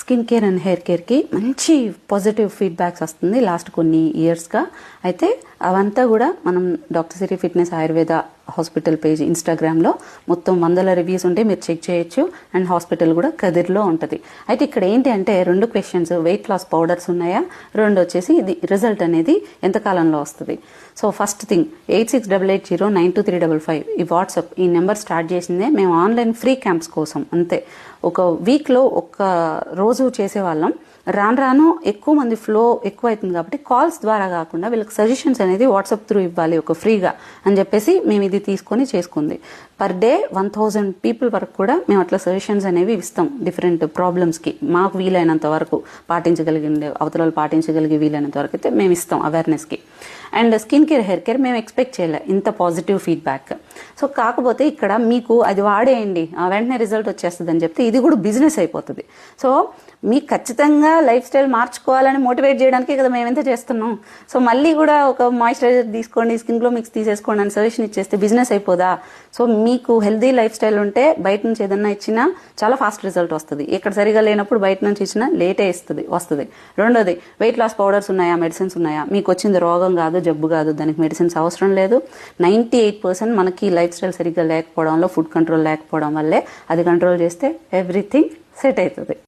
Skin care and hair కేర్కి మంచి positive feedbacks వస్తుంది లాస్ట్ కొన్ని ఇయర్స్గా. అయితే అవంతా కూడా మనం డాక్టర్ సిరి ఫిట్నెస్ ఆయుర్వేద హాస్పిటల్ పేజ్ ఇన్స్టాగ్రామ్లో మొత్తం 100 రివ్యూస్ ఉంటే మీరు చెక్ చేయొచ్చు. అండ్ హాస్పిటల్ కూడా కదిర్లో ఉంటుంది. అయితే ఇక్కడ ఏంటి అంటే 2 క్వశ్చన్స్, వెయిట్ లాస్ పౌడర్స్ ఉన్నాయా, 2 వచ్చేసి ఇది రిజల్ట్ అనేది ఎంత కాలంలో వస్తుంది. సో ఫస్ట్ థింగ్ 8688092355 ఈ వాట్సాప్ ఈ నెంబర్ స్టార్ట్ చేసిందే మేము ఆన్లైన్ ఫ్రీ క్యాంప్స్ కోసం. అంతే, ఒక వీక్లో ఒక్క రోజు చేసేవాళ్ళం. రాను రాను ఎక్కువ మంది ఫ్లో ఎక్కువ అవుతుంది కాబట్టి కాల్స్ ద్వారా కాకుండా వీళ్ళకి సజెషన్స్ అనేది వాట్సాప్ త్రూ ఇవ్వాలి ఒక ఫ్రీగా అని చెప్పేసి మేము ఇది తీసుకొని చేసుకుంది. పర్ డే 1000 పీపుల్ వరకు కూడా మేము అట్లా సజెషన్స్ అనేవి ఇస్తాం డిఫరెంట్ ప్రాబ్లమ్స్కి. మాకు వీలైనంత వరకు పాటించగలిగే అవతల పాటించగలిగే వీలైనంత వరకు అయితే మేము ఇస్తాం అవేర్నెస్కి. And skin care hair care మేము ఎక్స్పెక్ట్ చేయలే ఇంత పాజిటివ్ ఫీడ్బ్యాక్. సో కాకపోతే ఇక్కడ మీకు అది వాడేయండి వెంటనే రిజల్ట్ వచ్చేస్తుంది అని చెప్తే ఇది కూడా బిజినెస్ అయిపోతుంది. సో మీకు ఖచ్చితంగా లైఫ్ స్టైల్ మార్చుకోవాలని మోటివేట్ చేయడానికే కదా మేము ఎంత చేస్తున్నాం. సో మళ్ళీ కూడా ఒక మాయిశ్చరైజర్ తీసుకోండి, స్కిన్ గ్లో మిక్స్ తీసేసుకోండి అని సజెషన్ ఇచ్చేస్తే బిజినెస్ అయిపోదా? సో మీకు హెల్దీ లైఫ్ స్టైల్ ఉంటే బయట నుంచి ఏదన్నా ఇచ్చినా చాలా ఫాస్ట్ రిజల్ట్ వస్తుంది. ఇక్కడ సరిగా లేనప్పుడు బయట నుంచి ఇచ్చినా లేటే వస్తుంది. రెండోది వెయిట్ లాస్ పౌడర్స్ ఉన్నాయా, మెడిసిన్స్ ఉన్నాయా, మీకు వచ్చింది రోగం కాదు, జబ్బు కాదు, దానికి మెడిసిన్స్ అవసరం లేదు. 98% మనకి లైఫ్ స్టైల్ సరిగ్గా లేకపోవడంలో, ఫుడ్ కంట్రోల్ లేకపోవడం వల్లే. అది కంట్రోల్ చేస్తే ఎవ్రీథింగ్ సెట్ అవుతుంది.